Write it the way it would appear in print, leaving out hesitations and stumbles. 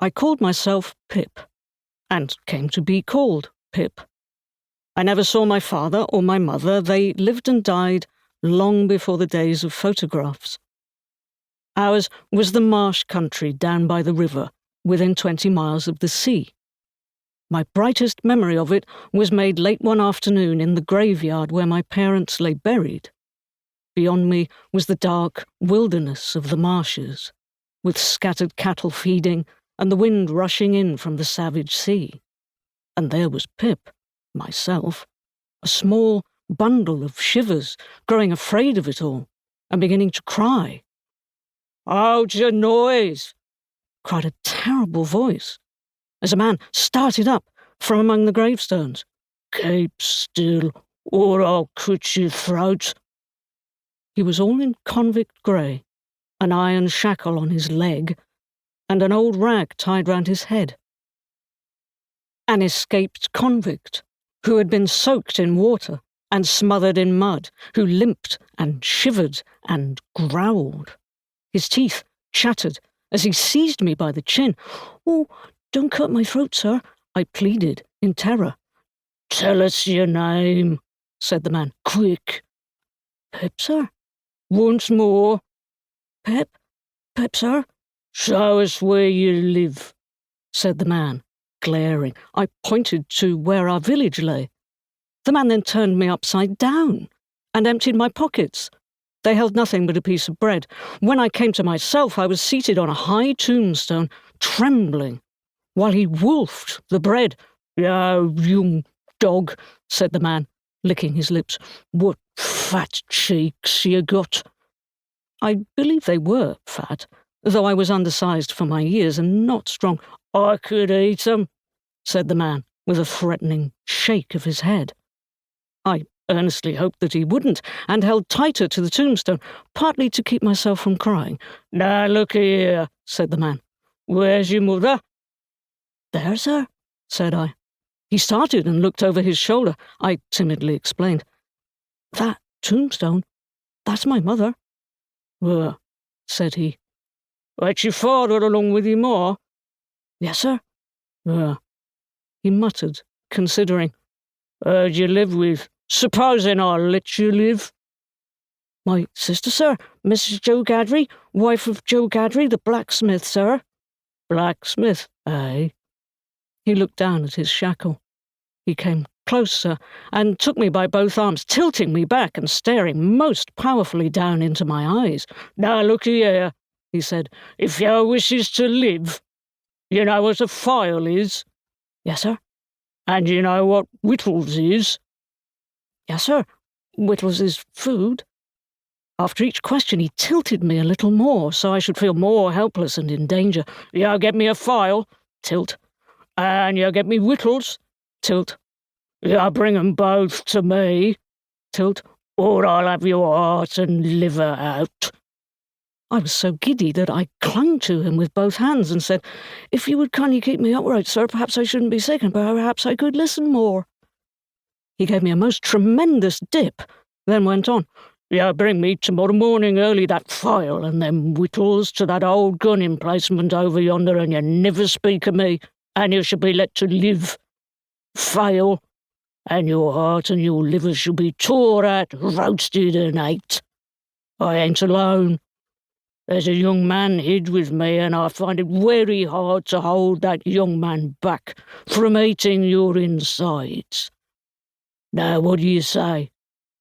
I called myself Pip, and came to be called Pip. I never saw my father or my mother. They lived and died long before the days of photographs. Ours was the marsh country down by the river, within 20 miles of the sea. My brightest memory of it was made late one afternoon in the graveyard where my parents lay buried. Beyond me was the dark wilderness of the marshes, with scattered cattle feeding and the wind rushing in from the savage sea. And there was Pip, myself, a small bundle of shivers, growing afraid of it all, and beginning to cry. "Hold your noise!" cried a terrible voice, as a man started up from among the gravestones. "Keep still, or I'll cut your throat." He was all in convict grey, an iron shackle on his leg, and an old rag tied round his head. An escaped convict, who had been soaked in water and smothered in mud, who limped and shivered and growled. His teeth chattered as he seized me by the chin. "Oh, don't cut my throat, sir," I pleaded in terror. "Tell us your name," said the man. "Quick." "Pip, sir." "Once more." "Pip, sir." "Show us where you live," said the man, glaring. I pointed to where our village lay. The man then turned me upside down and emptied my pockets. They held nothing but a piece of bread. When I came to myself, I was seated on a high tombstone, trembling, while he wolfed the bread. "You young dog," said the man, licking his lips. "What fat cheeks you got." I believe they were fat, though I was undersized for my years and not strong. "I could eat 'em," said the man, with a threatening shake of his head. I earnestly hoped that he wouldn't, and held tighter to the tombstone, partly to keep myself from crying. "Now look here," said the man. "Where's your mother?" "There, sir," said I. He started and looked over his shoulder. I timidly explained. "That tombstone, that's my mother." Said he. "That's your father along with your ma?" "Yes, sir." He muttered, considering. "Who'd you live with? Supposing I let you live?" "My sister, sir, Mrs. Joe Gadry, wife of Joe Gadry, the blacksmith, sir." "Blacksmith, eh?" He looked down at his shackle. He came closer and took me by both arms, tilting me back and staring most powerfully down into my eyes. "Now look here," he said. "If you wishes to live, you know what a file is?" "Yes, sir." "And you know what wittles is?" "Yes, sir. Wittles is food." After each question he tilted me a little more, so I should feel more helpless and in danger. "You get me a file," tilt. "And you get me wittles," tilt. "You bring 'em both to me," tilt, "or I'll have your heart and liver out." I was so giddy that I clung to him with both hands and said, "If you would kindly keep me upright, sir, perhaps I shouldn't be sick, and perhaps I could listen more." He gave me a most tremendous dip, then went on. "You bring me tomorrow morning early that file and them wittles to that old gun emplacement over yonder, and you never speak of me, and you shall be let to live. Fail, and your heart and your liver shall be tore out, roasted and ate. I ain't alone. There's a young man hid with me, and I find it very hard to hold that young man back from eating your insides. Now what do you say?